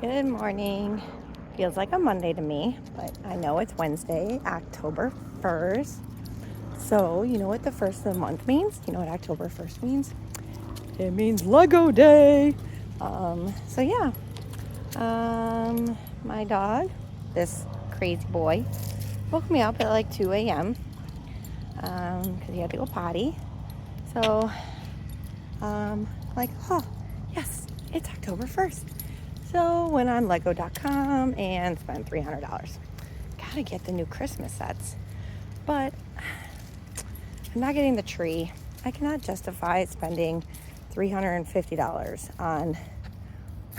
Good morning. Feels like a Monday to me, but I know it's Wednesday, October 1st. So, you know what the first of the month means? You know what October 1st means? It means Lego Day. So yeah. My dog, this crazy boy, woke me up at like 2 a.m. Because he had to go potty. So, like, oh, yes, it's October 1st. So went on Lego.com and spent $300. Gotta get the new Christmas sets. But I'm not getting the tree. I cannot justify spending $350 on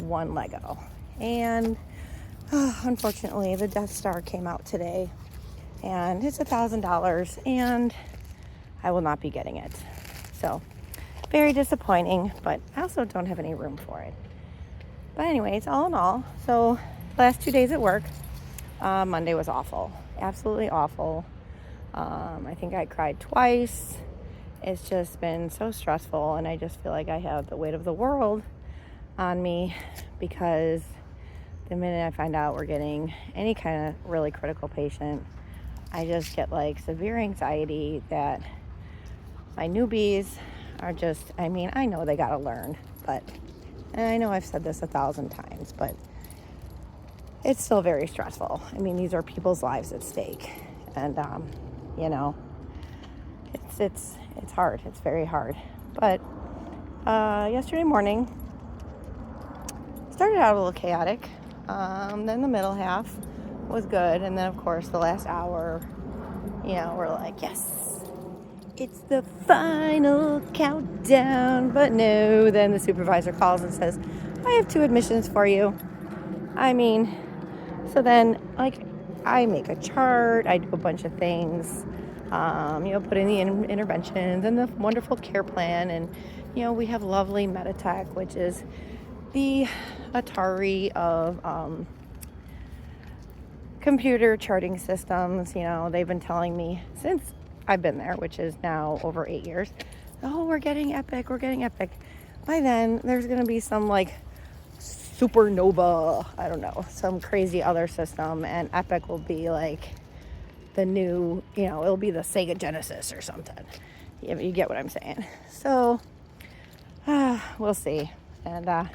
one Lego. And unfortunately, the Death Star came out today. And it's $1,000. And I will not be getting it. So, very disappointing. But I also don't have any room for it. But anyways, all in all, so last 2 days at work, Monday was awful, absolutely awful. I think I cried twice. It's just been so stressful, and I just feel like I have the weight of the world on me because the minute I find out we're getting any kind of really critical patient, I just get like severe anxiety that my newbies are just, I know they gotta learn, but and I know I've said this 1,000 times, but it's still very stressful. These are people's lives at stake. And, it's hard. It's very hard. But yesterday morning, started out a little chaotic. Then the middle half was good. And then, of course, the last hour, we're like, yes, it's the final countdown. But no, then the supervisor calls and says, I have 2 admissions for you. So then, I make a chart, I do a bunch of things, put in the interventions and the wonderful care plan. And, we have lovely Meditech, which is the Atari of computer charting systems. They've been telling me since I've been there, which is now over 8 years, oh, we're getting Epic. By then, there's going to be some supernova, I don't know, some crazy other system, and Epic will be like the new, it'll be the Sega Genesis or something. You get what I'm saying. So, we'll see. And,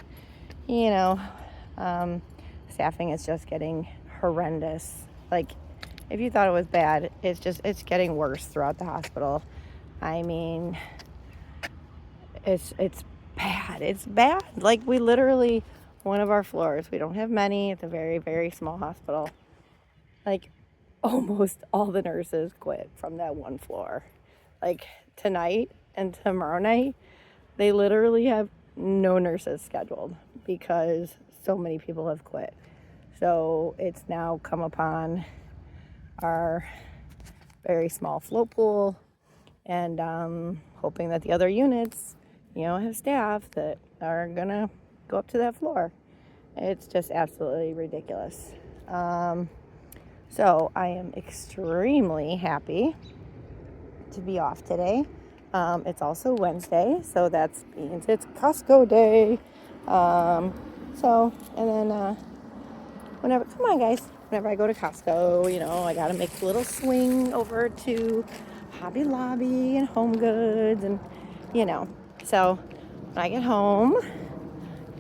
staffing is just getting horrendous. Like, if you thought it was bad, it's getting worse throughout the hospital. It's bad. It's bad. Like, we literally, one of our floors, we don't have many. It's a very, very small hospital. Like, almost all the nurses quit from that one floor. Like, tonight and tomorrow night, they literally have no nurses scheduled because so many people have quit. So it's now come upon our very small float pool, and hoping that the other units, have staff that are gonna go up to that floor. It's just absolutely ridiculous. So I am extremely happy to be off today. It's also Wednesday, so that means it's Costco day. Whenever I go to Costco, I gotta make a little swing over to Hobby Lobby and Home Goods, and so when I get home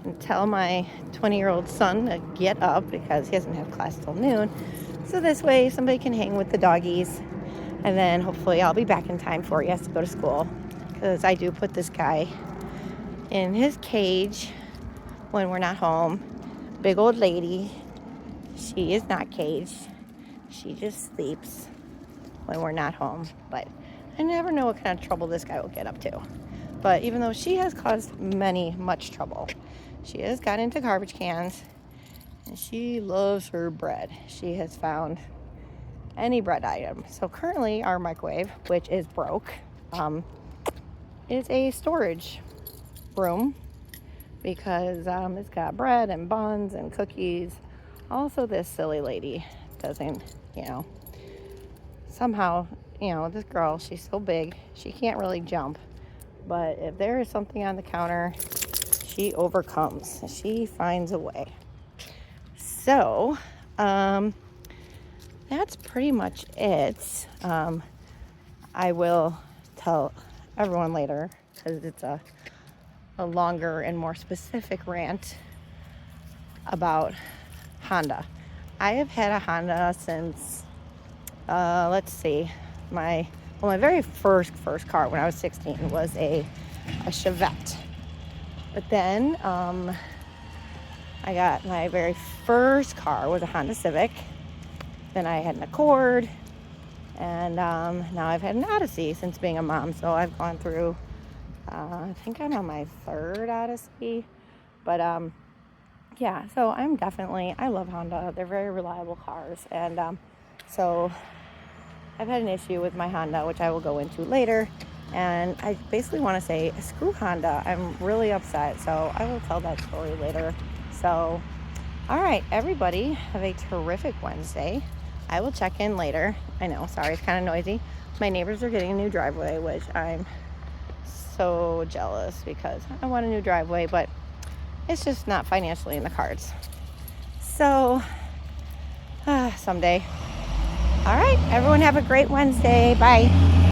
and tell my 20-year-old son to get up because he doesn't have class till noon, so this way somebody can hang with the doggies, and then hopefully I'll be back in time before he has to go to school, because I do put this guy in his cage when we're not home. Big old lady, she is not caged, she just sleeps when we're not home. But I never know what kind of trouble this guy will get up to. But even though she has caused much trouble, she has got into garbage cans, and she loves her bread. She has found any bread item. So currently our microwave, which is broke, is a storage room because it's got bread and buns and cookies. Also, this silly lady doesn't, somehow, this girl, she's so big, she can't really jump. But if there is something on the counter, she overcomes. She finds a way. So, that's pretty much it. I will tell everyone later because it's a longer and more specific rant about Honda. I have had a Honda since, let's see, my very first car when I was 16 was a Chevette. But then I got my very first car was a Honda Civic. Then I had an Accord, and now I've had an Odyssey since being a mom. So I've gone through, I think I'm on my third Odyssey. But yeah, so I love Honda. They're very reliable cars. And so I've had an issue with my Honda, which I will go into later. And I basically want to say, screw Honda. I'm really upset. So I will tell that story later. So, all right, everybody, have a terrific Wednesday. I will check in later. I know, sorry, it's kind of noisy. My neighbors are getting a new driveway, which I'm so jealous because I want a new driveway, but it's just not financially in the cards. So, someday. All right, everyone have a great Wednesday. Bye.